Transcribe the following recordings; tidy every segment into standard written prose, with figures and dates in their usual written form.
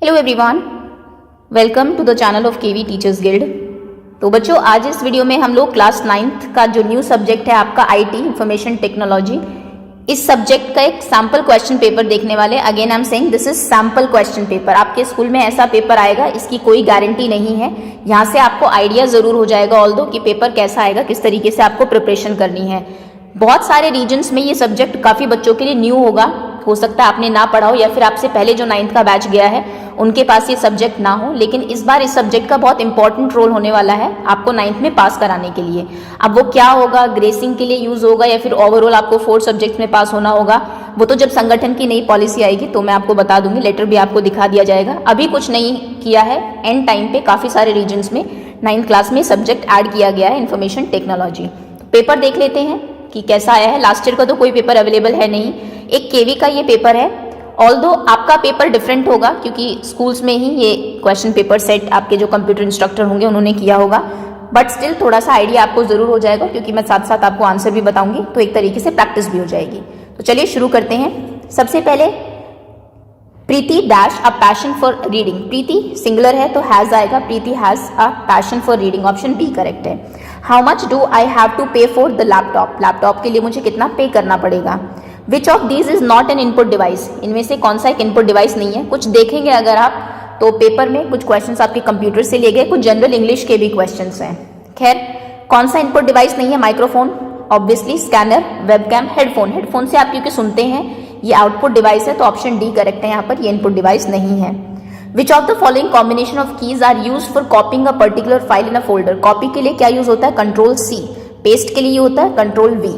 Hello everyone, welcome to the channel of KV teachers guild. तो बच्चों, आज इस वीडियो में हम लोग क्लास 9th का जो न्यू सब्जेक्ट है आपका आईटी इंफॉर्मेशन टेक्नोलॉजी, इस सब्जेक्ट का एक सैम्पल क्वेश्चन पेपर देखने वाले। Again I am saying this is sample question paper. आपके स्कूल में ऐसा पेपर आएगा, इसकी कोई गारंटी नहीं है। यहाँ से आपको आइडिया जरूर हो जाएगा ऑल्दो कि पेपर कैसा आएगा, किस तरीके से आपको प्रिपरेशन करनी है। बहुत सारे रीजन्स में ये सब्जेक्ट काफ़ी बच्चों के लिए न्यू होगा, हो सकता है आपने ना पढ़ा हो या फिर आपसे पहले जो 9th का बैच गया है उनके पास ये सब्जेक्ट ना हो, लेकिन इस बार इस सब्जेक्ट का बहुत इंपॉर्टेंट रोल होने वाला है आपको 9th में पास कराने के लिए। अब वो क्या होगा, ग्रेसिंग के लिए यूज होगा या फिर ओवरऑल आपको 4 सब्जेक्ट्स में पास होना होगा, वो तो जब संगठन की नई पॉलिसी आएगी तो मैं आपको बता दूंगी, लेटर भी आपको दिखा दिया जाएगा। अभी कुछ नहीं किया है, एंड टाइम पे काफ़ी सारे रीजन्स में 9th क्लास में सब्जेक्ट ऐड किया गया है इन्फॉर्मेशन टेक्नोलॉजी। पेपर देख लेते हैं कि कैसा आया है। लास्ट ईयर का तो कोई पेपर अवेलेबल है नहीं, एक केवी का ये पेपर है। ऑल्दो आपका पेपर डिफरेंट होगा क्योंकि स्कूल्स में ही ये क्वेश्चन पेपर सेट आपके जो कंप्यूटर इंस्ट्रक्टर होंगे उन्होंने किया होगा, बट स्टिल थोड़ा सा आइडिया आपको जरूर हो जाएगा क्योंकि मैं साथ साथ आपको आंसर भी बताऊंगी, तो एक तरीके से प्रैक्टिस भी हो जाएगी। तो चलिए शुरू करते हैं। सबसे पहले Preeti dash a passion for reading. Preeti singular है तो हैज आएगा, Preeti has a passion for reading, option B correct है। How much do I have to pay for the laptop. Laptop के लिए मुझे कितना पे करना पड़ेगा। Which of these is not an input device. इनमें से कौन सा एक इनपुट डिवाइस नहीं है। कुछ देखेंगे अगर आप तो पेपर में कुछ क्वेश्चंस आपके कंप्यूटर से लिए गए, कुछ जनरल इंग्लिश के भी क्वेश्चंस हैं। खैर, कौन सा इनपुट डिवाइस नहीं है। Microphone obviously, scanner, webcam, headphone. Headphone से आप क्योंकि सुनते हैं, ये आउटपुट डिवाइस है तो ऑप्शन डी करेक्ट है, यहाँ पर ये इनपुट डिवाइस नहीं है। Which of the following combination of keys are use for copying a particular file in a folder. Copy के लिए क्या यूज होता है, कंट्रोल सी। पेस्ट के लिए होता है कंट्रोल वी।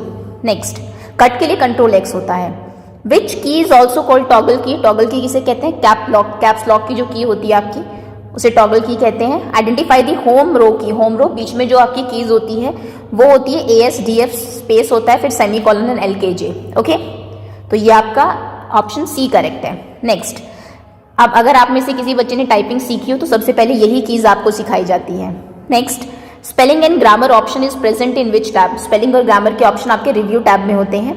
नेक्स्ट, कट के लिए कंट्रोल एक्स होता है। विच की इज ऑल्सो कॉल्ड टॉगल की। टॉगल की किसे कहते हैं, कैप लॉक, कैप्स लॉक की जो की होती है आपकी, उसे टॉगल की कहते हैं। आइडेंटिफाई दी होम रो की। होम रो बीच में जो आपकी कीज होती है वो होती है ASDF स्पेस होता है, फिर semi colon and LKJ। Okay, तो ये आपका ऑप्शन सी करेक्ट है। नेक्स्ट, अब अगर आप में से किसी बच्चे ने टाइपिंग सीखी हो तो सबसे पहले यही कीज आपको सिखाई जाती है। Next, spelling and grammar option is present in which tab. Spelling और ग्रामर के ऑप्शन आपके रिव्यू टैब में होते हैं।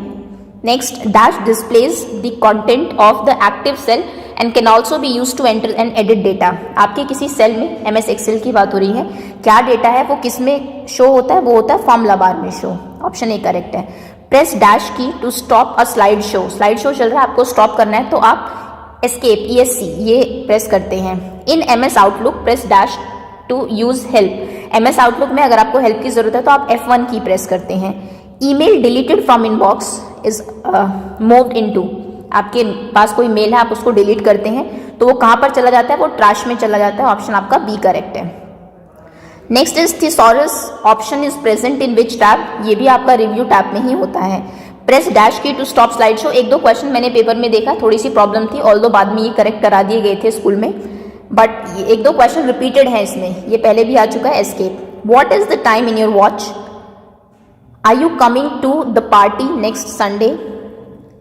Next, dash displays the content of the active cell and can also be use to enter and edit data. आपके किसी cell में, MS Excel की बात हो रही है, क्या डेटा है वो किस में शो होता है, वो होता है फॉर्मूला बार में शो। ऑप्शन ए करेक्ट है। Press dash key to stop a slide show. Slide show चल रहा है, आपको स्टॉप करना है तो आप एस्केप ESC ये प्रेस करते हैं। In MS Outlook press dash to use help. MS Outlook में अगर आपको हेल्प की जरूरत है तो आप F1 की प्रेस करते हैं। Email deleted from inbox is moved into. आपके पास कोई मेल है, आप उसको डिलीट करते हैं तो वो कहाँ पर चला जाता है, वो ट्रैश में चला जाता है। ऑप्शन आपका बी करेक्ट है। Next is thesaurus option is present in which tab. ये भी आपका रिव्यू टैब में ही होता है। Press dash key to stop slide show. एक दो क्वेश्चन मैंने पेपर में देखा, थोड़ी सी प्रॉब्लम थी, ऑल्दो बाद में ये करेक्ट करा दिए गए थे स्कूल में, बट एक दो क्वेश्चन रिपीटेड है इसमें, ये पहले भी आ चुका है। Escape. What is the time in your watch. Are you coming to the party next Sunday.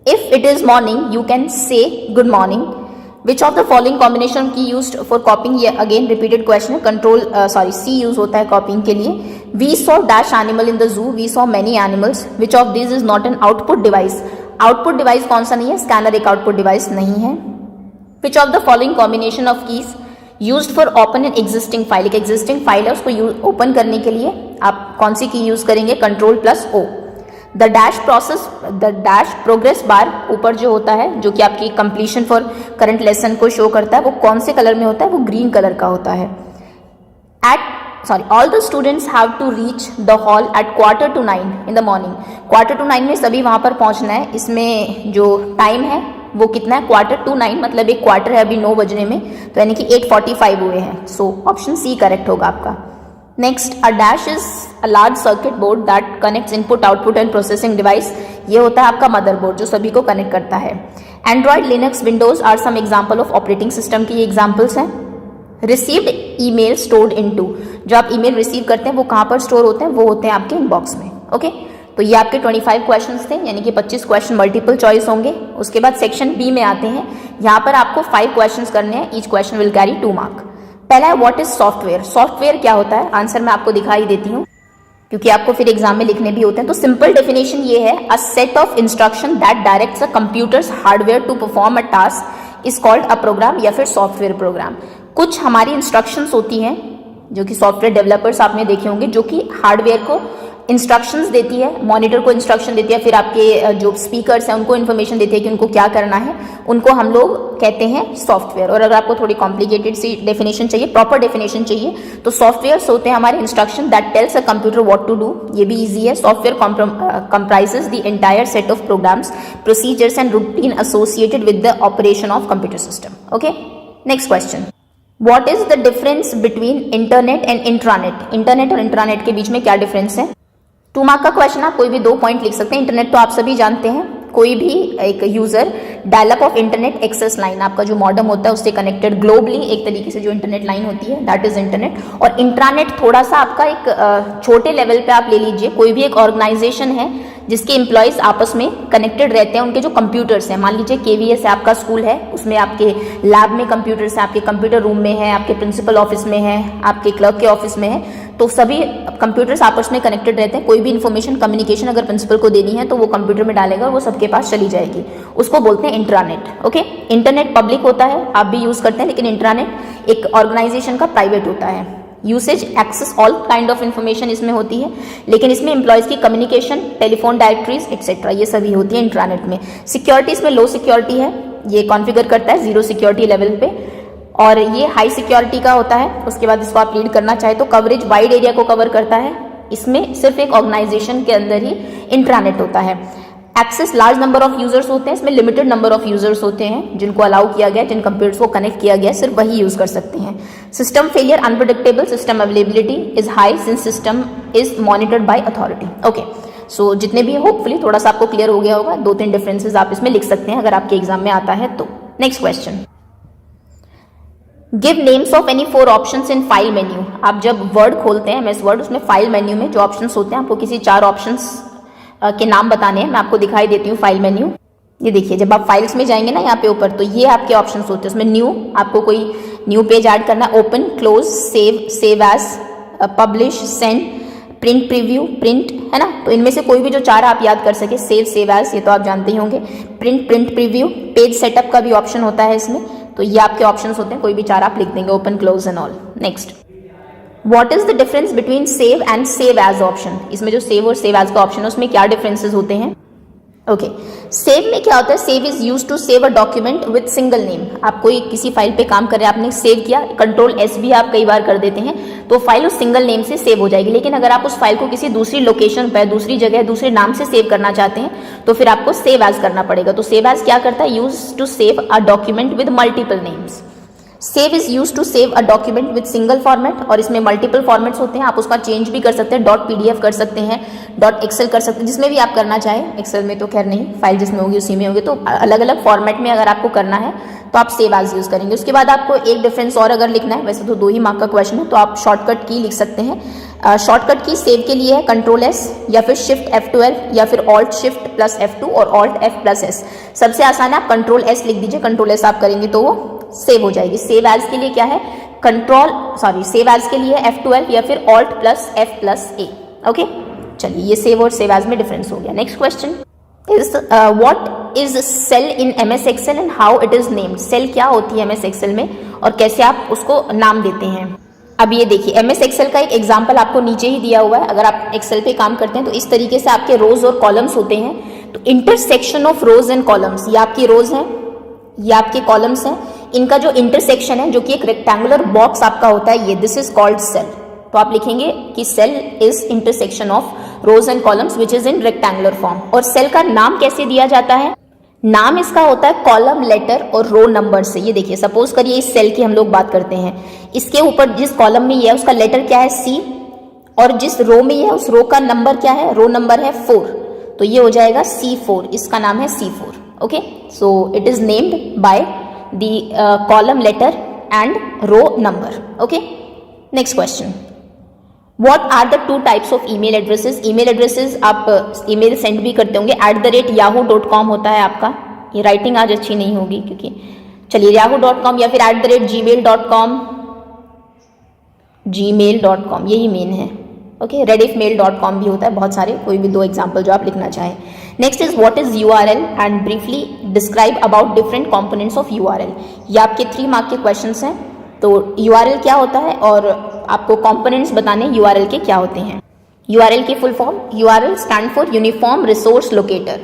If it is morning you can say good morning. Which of the following combination key used for copying, ये again repeated question है। Control C use होता है copying के लिए। We saw dash animal in the zoo. We saw many animals. Which of this is not an output device. Output device कौन सा नहीं है, स्कैनर एक आउटपुट डिवाइस नहीं है। Which of the following combination of keys used for open an existing file. एक existing file है, उसको ओपन करने के लिए आप कौन सी की यूज करेंगे, control plus O। The dash progress bar ऊपर जो होता है, जो कि आपकी कंप्लीशन फॉर करंट लेसन को शो करता है, वो कौन से कलर में होता है, वो ग्रीन कलर का होता है। All the students have to reach the hall at 8:45 in the morning. 8:45 में सभी वहां पर पहुंचना है। इसमें जो टाइम है वो कितना है, 8:45, मतलब एक क्वार्टर है अभी 9 बजने में, तो यानी कि 8:45 हुए हैं। सो ऑप्शन सी करेक्ट होगा आपका। Next, a dash is a large circuit board that connects input output and processing device. ये होता है आपका मदरबोर्ड जो सभी को कनेक्ट करता है। Android, Linux, Windows are some example of operating system की एग्जाम्पल्स हैं। Received email stored into. जो आप ईमेल रिसीव करते हैं वो कहाँ पर स्टोर होते हैं, वो होते हैं आपके इनबॉक्स में। ओके, तो ये आपके 25 क्वेश्चंस थे, यानी कि 25 क्वेश्चन मल्टीपल चॉइस होंगे। उसके बाद सेक्शन बी में आते हैं, यहाँ पर आपको 5 क्वेश्चंस करने हैं। Each question will carry 2 mark. पहला है व्हाट इज सॉफ्टवेयर। सॉफ्टवेयर क्या होता है, आंसर मैं आपको दिखाई देती हूँ क्योंकि आपको फिर एग्जाम में लिखने भी होते हैं। तो सिंपल डेफिनेशन ये है, a set of instruction that directs a computer's hardware to perform a task is called a program या फिर सॉफ्टवेयर प्रोग्राम। कुछ हमारी इंस्ट्रक्शंस होती हैं जो कि सॉफ्टवेयर डेवलपर्स आपने देखे होंगे, जो कि हार्डवेयर को इंस्ट्रक्शंस देती है, मॉनिटर को इंस्ट्रक्शन देती है, फिर आपके जो स्पीकर्स हैं उनको इन्फॉर्मेशन देती है कि उनको क्या करना है, उनको हम लोग कहते हैं सॉफ्टवेयर। और अगर आपको थोड़ी कॉम्प्लिकेटेड सी डेफिनेशन चाहिए, प्रॉपर डेफिनेशन चाहिए, तो सॉफ्टवेयर्स होते हैं हमारे instruction that tells a computer what to do. ये भी ईजी है। Software comprises the entire set of programs, procedures and routine associated with the operation of computer system. Okay, next question, what is the difference between internet and intranet? Internet और intranet के बीच में क्या difference है? 2 mark का question, आप कोई भी 2 पॉइंट लिख सकते हैं। इंटरनेट तो आप सभी जानते हैं, कोई भी एक user dial up of internet access line, आपका जो मॉडेम होता है उससे कनेक्टेड ग्लोबली एक तरीके से जो इंटरनेट लाइन होती है, दैट इज इंटरनेट। और इंट्रानेट थोड़ा सा आपका एक छोटे लेवल पे आप ले लीजिए, कोई भी एक ऑर्गेनाइजेशन है जिसके एम्प्लॉयज आपस में कनेक्टेड रहते हैं, उनके जो कंप्यूटर्स हैं, मान लीजिए केवीएस है आपका स्कूल है, उसमें आपके लैब में कंप्यूटर्स हैं, आपके कंप्यूटर रूम में है, आपके प्रिंसिपल ऑफिस में है, आपके क्लर्क के ऑफिस में है, तो सभी कंप्यूटर्स आपस में कनेक्टेड रहते हैं। कोई भी इंफॉर्मेशन कम्युनिकेशन अगर प्रिंसिपल को देनी है तो वो कंप्यूटर में डालेगा और वो सबके पास चली जाएगी, उसको बोलते हैं इंट्रानेट। ओके, इंटरनेट पब्लिक होता है, आप भी यूज करते हैं, लेकिन इंट्रानेट एक ऑर्गेनाइजेशन का प्राइवेट होता है। Usage access all kind of information इसमें होती है, लेकिन इसमें एम्प्लॉयज की कम्युनिकेशन, टेलीफोन डायरेक्टरीज एक्सेट्रा ये सभी होती है इंट्रानेट में। सिक्योरिटी इसमें लो सिक्योरिटी है, ये कॉन्फ़िगर करता है 0 सिक्योरिटी लेवल पे, और ये हाई सिक्योरिटी का होता है। उसके बाद इसको आप रीड करना चाहे तो कवरेज वाइड एरिया को कवर करता है, इसमें सिर्फ एक ऑर्गेनाइजेशन के अंदर ही इंट्रानेट होता है। Access large number of users होते हैं, इसमें लिमिटेड नंबर ऑफ यूजर्स होते हैं जिनको अलाउ किया गया, जिन कंप्यूटर्स को कनेक्ट किया गया सिर्फ वही यूज कर सकते हैं। System failure unpredictable, system availability is high since system is monitored by authority. Okay, so जितने भी होपफुली थोड़ा सा आपको क्लियर हो गया होगा, 2-3 डिफरेंसेस आप इसमें लिख सकते हैं अगर आपके एग्जाम में आता है तो। Next question, give names of any 4 options in file menu. आप जब वर्ड खोलते हैं एमएस वर्ड, उसमें फाइल मेन्यू में जो ऑप्शंस होते हैं, आपको किसी 4 ऑप्शंस के नाम बताने हैं। मैं आपको दिखाई देती हूँ फाइल मेन्यू। ये देखिए, जब आप फाइल्स में जाएंगे ना यहाँ पे ऊपर, तो ये आपके ऑप्शंस होते हैं। उसमें न्यू, आपको कोई न्यू पेज ऐड करना, open, close, save, save as, publish, send, print, preview, print, है ना। तो इनमें से कोई भी जो 4 आप याद कर सके, सेव, सेव एज, ये तो आप जानते ही होंगे, print, print, preview, page setup का भी ऑप्शन होता है इसमें। तो ये आपके ऑप्शंस होते हैं, कोई भी 4 आप लिख देंगे, open, close and all. Next, what is the difference between save and save as option? इसमें जो सेव और सेव एज का ऑप्शन है उसमें क्या डिफरेंसेस होते हैं? ओके, सेव में क्या होता है, save is use to save a document with single name. आप कोई किसी फाइल पे काम कर रहे हैं, आपने सेव किया, Ctrl+S भी आप कई बार कर देते हैं, तो फाइल उस सिंगल नेम से सेव हो जाएगी। लेकिन अगर आप उस फाइल को किसी दूसरी लोकेशन पर, दूसरी जगह, दूसरे नाम से सेव करना चाहते हैं तो फिर आपको सेव एज करना पड़ेगा। तो सेव एज क्या करता है, use to save a document with multiple names. Save is use to save a document with single format, और इसमें मल्टीपल फॉर्मेट्स होते हैं, आप उसका चेंज भी कर सकते हैं, .pdf कर सकते हैं, .excel कर सकते हैं, जिसमें भी आप करना चाहें। एक्सेल में तो खैर नहीं, फाइल जिसमें होगी उसी में होगी। तो अलग अलग फॉर्मेट में अगर आपको करना है तो आप सेव एज यूज करेंगे। उसके बाद आपको एक डिफरेंस और अगर लिखना है, वैसे तो 2 ही मार्क का क्वेश्चन है, तो आप शॉर्टकट की लिख सकते हैं। शॉर्टकट की सेव के लिए है Ctrl+S या फिर Shift F12 या फिर Alt Shift + F2 और Alt F+S। सबसे आसान है, आप Ctrl+S लिख दीजिए, Ctrl+S आप करेंगे तो वो सेव हो जाएगी। सेव एज के लिए क्या है, सेव एज के लिए F12 या फिर Alt + F+A। ओके, चलिए ये सेव और सेव एज में डिफरेंस हो गया। Next question is what is cell in MS Excel and how it is named? Cell क्या होती है MS Excel में और कैसे आप उसको नाम देते हैं? अब ये देखिए, MS Excel का एक एग्जाम्पल आपको नीचे ही दिया हुआ है। अगर आप एक्सेल पे काम करते हैं तो इस तरीके से आपके रोज और कॉलम्स होते हैं। तो intersection of rows and columns, ये आपकी रोज हैं, ये आपके कॉलम्स हैं, इनका जो इंटरसेक्शन है, जो कि एक रेक्टेंगुलर बॉक्स आपका होता है, ये दिस इज कॉल्ड सेल। तो आप लिखेंगे कि cell is intersection of rows and columns which is in rectangular form. और सेल का नाम कैसे दिया जाता है? नाम इसका होता है कॉलम, लेटर और रो नंबर से। ये देखिए, सपोज करिए इस सेल की हम लोग बात करते हैं, इसके ऊपर जिस कॉलम में ये है उसका लेटर क्या है, C, और जिस रो में ये है उस रो का नंबर क्या है, रो नंबर है 4, तो ये हो जाएगा C4, इसका नाम है C4। Okay, so it is named by the column, letter and row number. Okay, next question, What are the 2 types of email addresses? Email addresses आप ईमेल सेंड भी करते होंगे, @yahoo.com होता है आपका। ये राइटिंग आज अच्छी नहीं होगी क्योंकि, चलिए yahoo.com या फिर @gmail.com, यही मेन है। ओके, rediffmail.com भी होता है, बहुत सारे, कोई भी 2 एग्जाम्पल जो आप लिखना चाहें। Next is what is URL and briefly describe about different components of URL। ये आपके 3 मार्क के क्वेश्चंस हैं। तो URL क्या होता है और आपको कंपोनेंट्स बताने URL के क्या होते हैं। URL की full form, URL stand for uniform resource locator.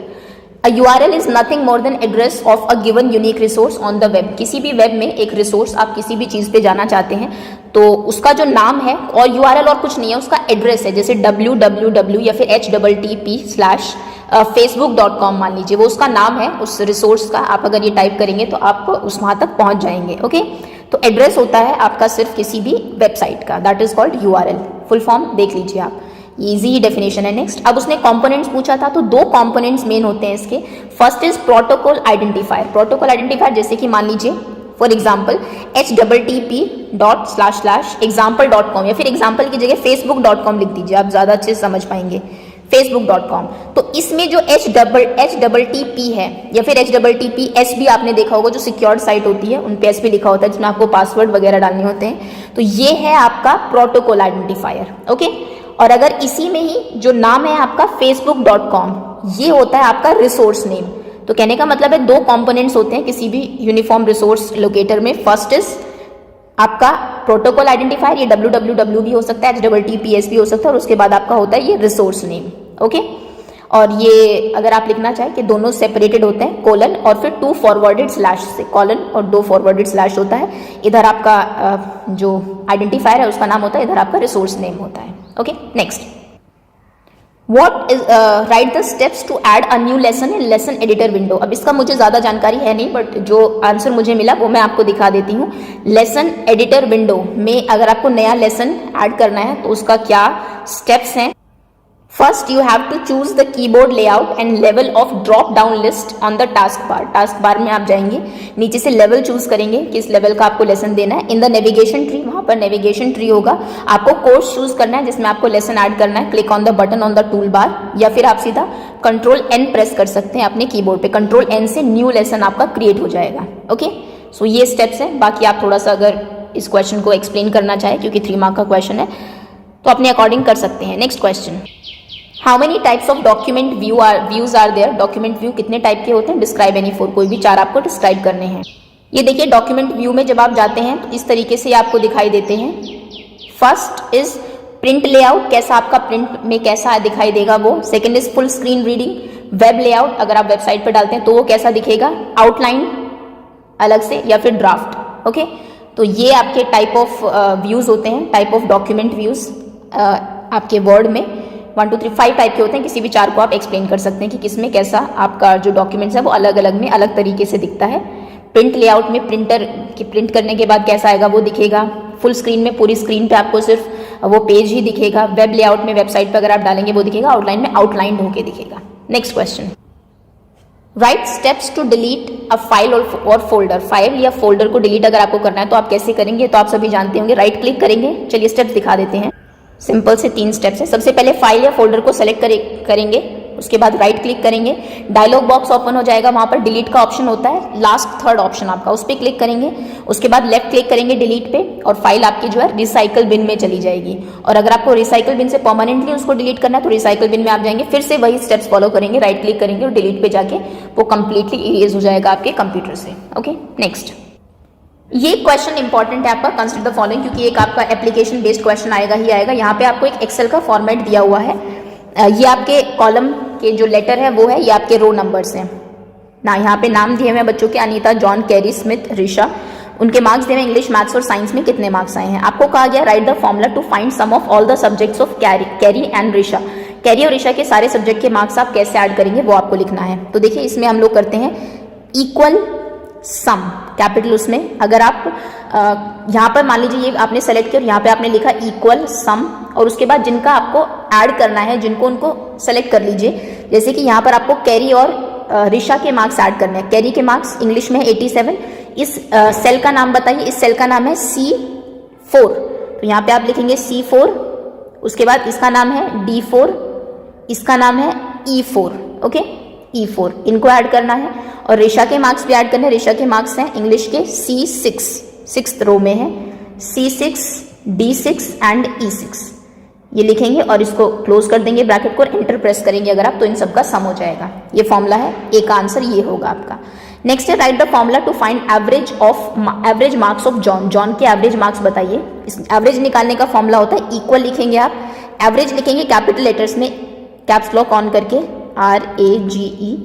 A URL is nothing more than address of a given unique resource on the web। किसी भी वेब में एक रिसोर्स आप किसी भी चीज़ पे जाना चाहते हैं तो उसका जो नाम है, और URL और कुछ नहीं है, उसका एड्रेस है। जैसे www या फिर http/facebook.com मान लीजिए, वो उसका नाम है उस रिसोर्स का। आप अगर ये टाइप करेंगे तो आप वहाँ तक पहुँच जाएंगे। ओके, तो एड्रेस होता है आपका सिर्फ किसी भी वेबसाइट का, that is called URL। Full form देख लीजिए आप, इजी ही डेफिनेशन है। नेक्स्ट, अब उसने कंपोनेंट्स पूछा था तो 2 कंपोनेंट्स मेन होते हैं इसके। First is protocol identifier. Protocol identifier जैसे कि मान लीजिए फॉर एग्जांपल http://example.com या फिर एग्जाम्पल की जगह facebook.com लिख दीजिए, आप ज्यादा अच्छे से समझ पाएंगे। facebook.com, तो इसमें जो HTTP है या फिर HTTPS भी आपने देखा होगा, जो सिक्योर्ड साइट होती है उन पे S भी लिखा होता है जिसमें आपको पासवर्ड वगैरह डालने होते हैं। तो ये है आपका प्रोटोकॉल आइडेंटिफायर। ओके, और अगर इसी में ही जो नाम है आपका facebook.com, ये होता है आपका रिसोर्स नेम। तो कहने का मतलब है 2 कंपोनेंट्स होते हैं किसी भी यूनिफॉर्म रिसोर्स लोकेटर में। फर्स्ट इज आपका प्रोटोकॉल आइडेंटिफायर, ये www भी हो सकता है, HTTPS भी हो सकता है, और उसके बाद आपका होता है ये रिसोर्स नेम। ओके, और ये अगर आप लिखना चाहें कि दोनों सेपरेटेड होते हैं, कोलन और फिर 2 फॉरवर्डेड स्लैश से, कॉलन और 2 फॉरवर्डेड स्लैश होता है। इधर आपका जो आइडेंटिफायर है उसका नाम होता है, इधर आपका रिसोर्स नेम होता है। Okay, next, what is write the steps to add a new lesson in lesson editor window. अब इसका मुझे ज़्यादा जानकारी है नहीं, बट जो आंसर मुझे मिला वो मैं आपको दिखा देती हूँ। लेसन एडिटर विंडो में अगर आपको नया लेसन ऐड करना है तो उसका क्या स्टेप्स हैं। First, you have to choose the keyboard layout and level of drop down list on the task bar. Task bar में आप जाएंगे, नीचे से लेवल चूज करेंगे किस लेवल का आपको लेसन देना है। इन द नेविगेशन ट्री, वहां पर नेविगेशन ट्री होगा, आपको कोर्स चूज करना है जिसमें आपको लेसन ऐड करना है। Click on the button on the tool bar, या फिर आप सीधा Ctrl+N प्रेस कर सकते हैं अपने कीबोर्ड पे। Ctrl+N से न्यू लेसन आपका क्रिएट हो जाएगा। ओके, सो ये स्टेप्स हैं। बाकी आप थोड़ा सा अगर इस क्वेश्चन को एक्सप्लेन करना चाहें, क्योंकि 3 मार्क का क्वेश्चन है, तो अपने अकॉर्डिंग कर सकते हैं। Next question, how many types of document views are there. Document view कितने टाइप के होते हैं, डिस्क्राइब एनी 4, कोई भी 4 आपको डिस्क्राइब करने हैं। ये देखिए, डॉक्यूमेंट व्यू में जब आप जाते हैं तो इस तरीके से आपको दिखाई देते हैं। फर्स्ट इज प्रिंट लेआउट, कैसा आपका प्रिंट में कैसा दिखाई देगा वो। Second is full screen reading. Web layout, अगर आप वेबसाइट पर डालते हैं तो वो कैसा दिखेगा, आउटलाइन अलग से या फिर ड्राफ्ट। ओके, तो ये आपके टाइप ऑफ व्यूज होते हैं, टाइप ऑफ डॉक्यूमेंट व्यूज आपके वर्ड में 1 2 3 5 टाइप के होते हैं। किसी भी 4 को आप एक्सप्लेन कर सकते हैं कि किसमें कैसा आपका जो डॉक्यूमेंट्स है वो अलग अलग में अलग तरीके से दिखता है। प्रिंट लेआउट में प्रिंटर की प्रिंट करने के बाद कैसा आएगा वो दिखेगा। फुल स्क्रीन में पूरी स्क्रीन पे आपको सिर्फ वो पेज ही दिखेगा। वेब लेआउट में वेबसाइट पे अगर आप डालेंगे वो दिखेगा। आउटलाइन में आउटलाइंड होके दिखेगा। Next question, write steps to delete a file और फोल्डर। फाइल या फोल्डर को डिलीट अगर आपको करना है तो आप कैसे करेंगे, तो आप सभी जानते होंगे, राइट क्लिक करेंगे। चलिए स्टेप्स दिखा देते हैं। सिंपल से 3 स्टेप्स है। सबसे पहले फाइल या फोल्डर को सेलेक्ट करेंगे, उसके बाद राइट क्लिक करेंगे, डायलॉग बॉक्स ओपन हो जाएगा, वहां पर डिलीट का ऑप्शन होता है, लास्ट 3rd ऑप्शन आपका, उस पर क्लिक करेंगे। उसके बाद लेफ्ट क्लिक करेंगे डिलीट पे, और फाइल आपकी जो है रिसाइकल बिन में चली जाएगी। और अगर आपको रिसाइकल बिन से परमानेंटली उसको डिलीट करना है तो रिसाइकल बिन में आप जाएंगे, फिर से वही स्टेप्स फॉलो करेंगे, राइट क्लिक करेंगे और डिलीट पे जाके वो कंप्लीटली इरेज हो जाएगा आपके कंप्यूटर से। ओके, नेक्स्ट, ये क्वेश्चन इंपॉर्टेंट है आपका, कंसिडर द फॉलोइंग, क्योंकि एक आपका एप्लीकेशन बेस्ड क्वेश्चन आएगा ही आएगा। यहाँ पे आपको एक एक्सेल का फॉर्मेट दिया हुआ है। ये आपके कॉलम के जो लेटर है वो है, ये आपके रो नंबर्स हैं ना। यहाँ पे नाम दिए हुए हैं बच्चों के, Anita, John, Carrie, Smith, Risha. उनके मार्क्स दिए हुए इंग्लिश, मैथ्स और साइंस में कितने मार्क्स आए हैं। आपको कहा गया write the formula to find sum of all the subjects of Carrie and Risha. Carrie और ऋषा के सारे सब्जेक्ट के मार्क्स आप कैसे ऐड करेंगे वो आपको लिखना है। तो देखिए, इसमें हम लोग करते हैं इक्वल सम, कैपिटल उसमें। अगर आप यहाँ पर मान लीजिए ये आपने सेलेक्ट किया, यहाँ पे आपने लिखा इक्वल सम, और उसके बाद जिनका आपको ऐड करना है, जिनको उनको सेलेक्ट कर लीजिए। जैसे कि यहाँ पर आपको कैरी और ऋषा के मार्क्स ऐड करने हैं। कैरी के मार्क्स इंग्लिश में 87। इस सेल का नाम बताइए, इस सेल का नाम है C4, तो यहाँ पे आप लिखेंगे C4। उसके बाद इसका नाम है D4, इसका नाम है E4। ओके, E4 इनको ऐड करना है, और ऋषा के मार्क्स भी ऐड करने हैं। ऋषा के मार्क्स हैं इंग्लिश के C6, 6th रो में है, C6, D6 एंड E6। ये लिखेंगे और इसको क्लोज कर देंगे ब्रैकेट को, एंटर प्रेस करेंगे अगर आप, तो इन सब का सम हो जाएगा। ये फॉर्मूला है, ए का आंसर ये होगा आपका। नेक्स्ट है write the formula to find average marks of John. John के एवरेज मार्क्स बताइए। इस एवरेज निकालने का फॉर्मूला होता है इक्वल लिखेंगे आप, एवरेज लिखेंगे कैपिटल लेटर्स में, कैप्स लॉक ऑन करके, RAGE,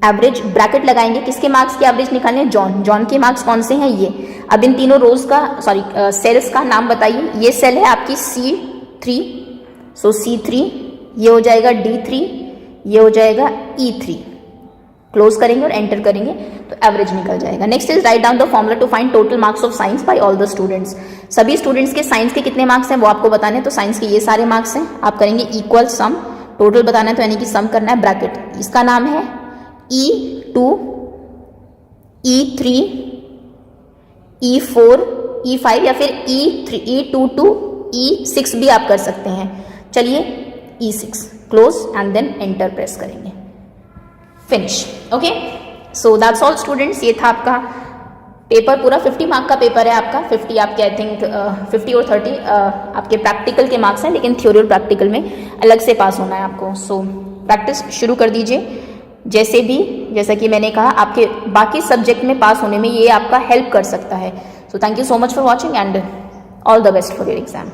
एवरेज ब्रैकेट लगाएंगे। किसके मार्क्स की एवरेज निकालने? जॉन। जॉन के मार्क्स कौन से हैं? ये। अब इन तीनों रोज का सेल्स का नाम बताइए। ये सेल है आपकी C3, सो C3, ये हो जाएगा D3, ये हो जाएगा E3। क्लोज करेंगे और एंटर करेंगे तो एवरेज निकल जाएगा। Next is write down the formula to find total marks of science by all the students. सभी स्टूडेंट्स के साइंस के कितने मार्क्स हैं वो आपको बताने, तो साइंस के ये सारे मार्क्स हैं। आप करेंगे इक्वल सम, टोटल बताना है तो यानी कि सम करना है, ब्रैकेट। इसका नाम है E2, E3, E4, E5 या फिर E3, E2 to E6 भी आप कर सकते हैं। चलिए E6, close and then enter press करेंगे, finish. Okay, so that's all students. ये था आपका पेपर, पूरा 50 मार्क का पेपर है आपका। 50 आपके आई थिंक 50 और 30 आपके प्रैक्टिकल के मार्क्स हैं, लेकिन थ्योरी और प्रैक्टिकल में अलग से पास होना है आपको। सो प्रैक्टिस शुरू कर दीजिए। जैसा कि मैंने कहा, आपके बाकी सब्जेक्ट में पास होने में ये आपका हेल्प कर सकता है। So thank you so much for watching and all the best for your exam.